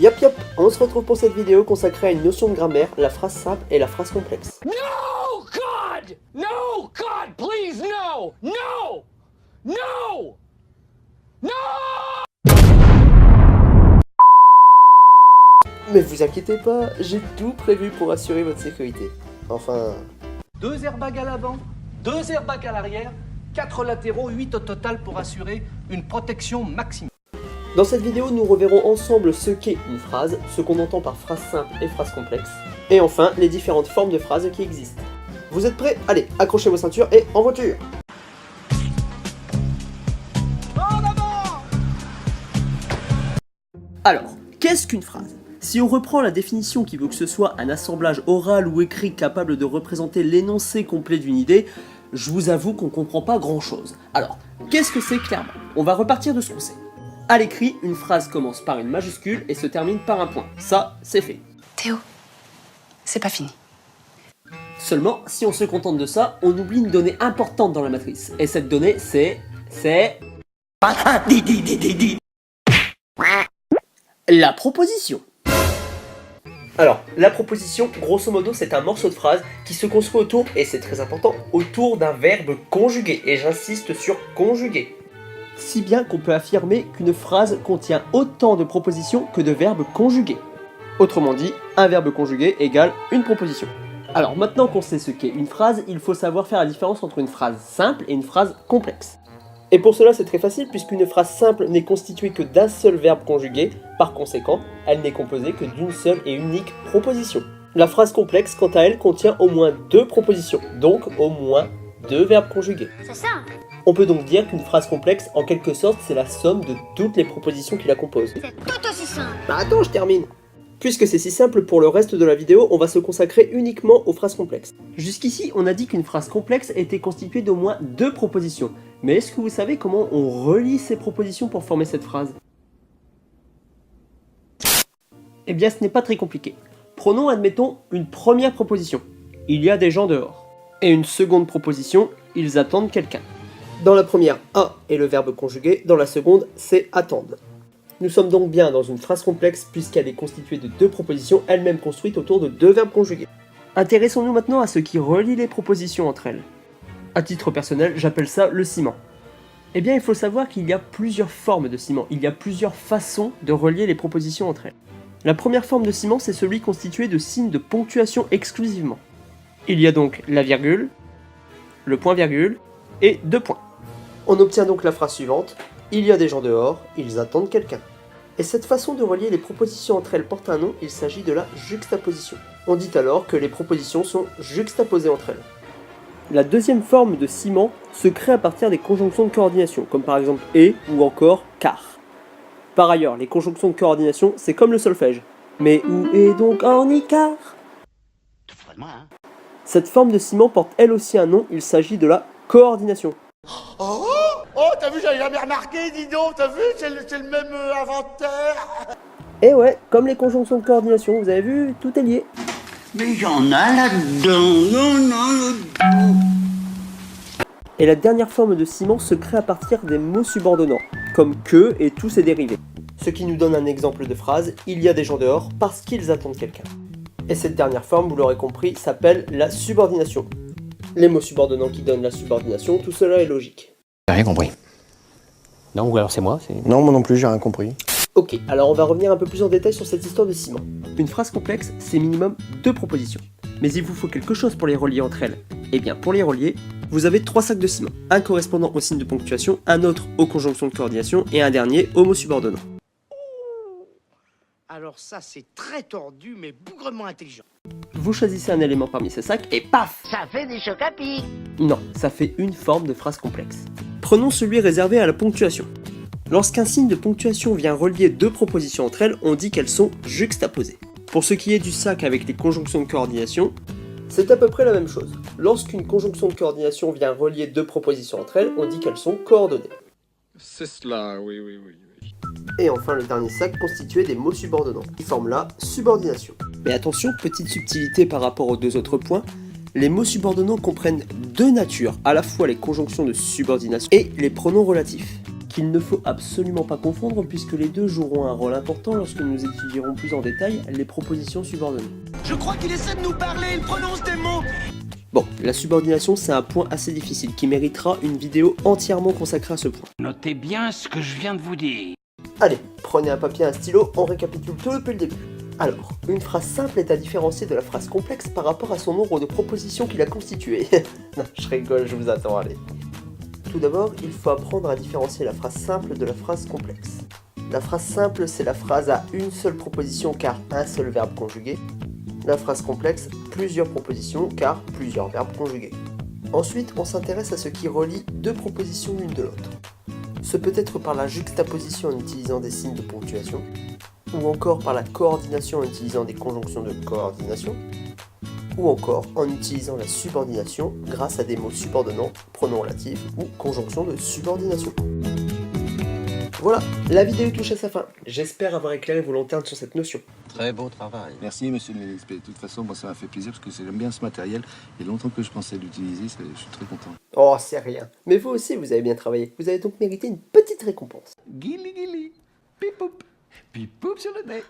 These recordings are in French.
Yop, on se retrouve pour cette vidéo consacrée à une notion de grammaire, la phrase simple et la phrase complexe. No, God! No, God, please, no! No! No! No! Mais vous inquiétez pas, j'ai tout prévu pour assurer votre sécurité. Enfin... 2 airbags à l'avant, 2 airbags à l'arrière, 4 latéraux, 8 au total pour assurer une protection maximum. Dans cette vidéo, nous reverrons ensemble ce qu'est une phrase, ce qu'on entend par phrase simple et phrase complexe, et enfin les différentes formes de phrases qui existent. Vous êtes prêts? Allez, accrochez vos ceintures et en voiture! Alors, qu'est-ce qu'une phrase? Si on reprend la définition qui veut que ce soit un assemblage oral ou écrit capable de représenter l'énoncé complet d'une idée, je vous avoue qu'on comprend pas grand chose. Alors, qu'est-ce que c'est clairement? On va repartir de ce qu'on sait. À l'écrit, une phrase commence par une majuscule et se termine par un point. Ça, c'est fait. Théo, c'est pas fini. Seulement, si on se contente de ça, on oublie une donnée importante dans la matrice. Et cette donnée, c'est la proposition. Alors, la proposition, grosso modo, c'est un morceau de phrase qui se construit autour, et c'est très important, autour d'un verbe conjugué. Et j'insiste sur conjugué. Si bien qu'on peut affirmer qu'une phrase contient autant de propositions que de verbes conjugués. Autrement dit, un verbe conjugué égale une proposition. Alors maintenant qu'on sait ce qu'est une phrase, il faut savoir faire la différence entre une phrase simple et une phrase complexe. Et pour cela c'est très facile puisqu'une phrase simple n'est constituée que d'un seul verbe conjugué, par conséquent, elle n'est composée que d'une seule et unique proposition. La phrase complexe, quant à elle, contient au moins 2 propositions, donc au moins 2 verbes conjugués. C'est simple. On peut donc dire qu'une phrase complexe, en quelque sorte, c'est la somme de toutes les propositions qui la composent. C'est tout aussi simple. Bah attends, je termine. Puisque c'est si simple, pour le reste de la vidéo, on va se consacrer uniquement aux phrases complexes. Jusqu'ici, on a dit qu'une phrase complexe était constituée d'au moins 2 propositions. Mais est-ce que vous savez comment on relie ces propositions pour former cette phrase? Eh bien, ce n'est pas très compliqué. Prenons, admettons, une première proposition. Il y a des gens dehors. Et une seconde proposition, ils attendent quelqu'un. Dans la première, a est le verbe conjugué, dans la seconde, c'est attendre. Nous sommes donc bien dans une phrase complexe puisqu'elle est constituée de 2 propositions, elles-mêmes construites autour de 2 verbes conjugués. Intéressons-nous maintenant à ce qui relie les propositions entre elles. À titre personnel, j'appelle ça le ciment. Eh bien, il faut savoir qu'il y a plusieurs formes de ciment, il y a plusieurs façons de relier les propositions entre elles. La première forme de ciment, c'est celui constitué de signes de ponctuation exclusivement. Il y a donc la virgule, le point-virgule et 2 points. On obtient donc la phrase suivante, il y a des gens dehors, ils attendent quelqu'un. Et cette façon de relier les propositions entre elles porte un nom, il s'agit de la juxtaposition. On dit alors que les propositions sont juxtaposées entre elles. La deuxième forme de ciment se crée à partir des conjonctions de coordination, comme par exemple et ou encore car. Par ailleurs, les conjonctions de coordination, c'est comme le solfège. Mais où est donc Orny car? Cette forme de ciment porte elle aussi un nom, il s'agit de la coordination. Oh, t'as vu, j'avais jamais remarqué, dis donc, t'as vu, c'est le même inventeur. Et ouais, comme les conjonctions de coordination, vous avez vu, tout est lié. Mais y'en a là-dedans, non. Et la dernière forme de ciment se crée à partir des mots subordonnants, comme que et tous ses dérivés. Ce qui nous donne un exemple de phrase, il y a des gens dehors parce qu'ils attendent quelqu'un. Et cette dernière forme, vous l'aurez compris, s'appelle la subordination. Les mots subordonnants qui donnent la subordination, tout cela est logique. J'ai rien compris. Non, ou alors c'est moi, Non, moi non plus, j'ai rien compris. Ok, alors on va revenir un peu plus en détail sur cette histoire de ciment. Une phrase complexe, c'est minimum 2 propositions. Mais il vous faut quelque chose pour les relier entre elles. Et bien, pour les relier, vous avez 3 sacs de ciment. Un correspondant au signe de ponctuation, un autre aux conjonctions de coordination et un dernier aux mots subordonnants. Alors ça, c'est très tordu, mais bougrement intelligent. Vous choisissez un élément parmi ces sacs et paf! Ça fait des chocs à pic. Non, ça fait une forme de phrase complexe. Prenons celui réservé à la ponctuation. Lorsqu'un signe de ponctuation vient relier 2 propositions entre elles, on dit qu'elles sont juxtaposées. Pour ce qui est du sac avec les conjonctions de coordination, c'est à peu près la même chose. Lorsqu'une conjonction de coordination vient relier 2 propositions entre elles, on dit qu'elles sont coordonnées. C'est cela, oui. Et enfin le dernier sac constitué des mots subordonnants, qui forment la subordination. Mais attention, petite subtilité par rapport aux 2 autres points, les mots subordonnants comprennent 2 natures, à la fois les conjonctions de subordination et les pronoms relatifs. qu'il ne faut absolument pas confondre puisque les deux joueront un rôle important lorsque nous étudierons plus en détail les propositions subordonnées. Je crois qu'il essaie de nous parler, il prononce des mots. Bon, la subordination c'est un point assez difficile qui méritera une vidéo entièrement consacrée à ce point. Notez bien ce que je viens de vous dire. Allez, prenez un papier et un stylo, on récapitule tout depuis le début. Alors, une phrase simple est à différencier de la phrase complexe par rapport à son nombre de propositions qui la constituent. Non, je rigole, je vous attends, allez. Tout d'abord, il faut apprendre à différencier la phrase simple de la phrase complexe. La phrase simple, c'est la phrase à une seule proposition car un seul verbe conjugué. La phrase complexe, plusieurs propositions car plusieurs verbes conjugués. Ensuite, on s'intéresse à ce qui relie deux propositions l'une de l'autre. Ce peut être par la juxtaposition en utilisant des signes de ponctuation, ou encore par la coordination en utilisant des conjonctions de coordination, ou encore en utilisant la subordination grâce à des mots subordonnants, pronoms relatifs ou conjonctions de subordination. Voilà, la vidéo touche à sa fin. J'espère avoir éclairé vos lanternes sur cette notion. Très beau travail. Merci monsieur le ministre. De toute façon, moi ça m'a fait plaisir parce que j'aime bien ce matériel. Il y a longtemps que je pensais l'utiliser, je suis très content. Oh, c'est rien. Mais vous aussi, vous avez bien travaillé. Vous avez donc mérité une petite récompense. Guili guili, pipoup, pipoup sur le nez.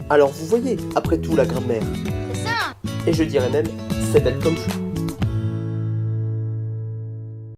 Alors vous voyez, après tout la grammaire. C'est ça. Et je dirais même, c'est bête comme chou.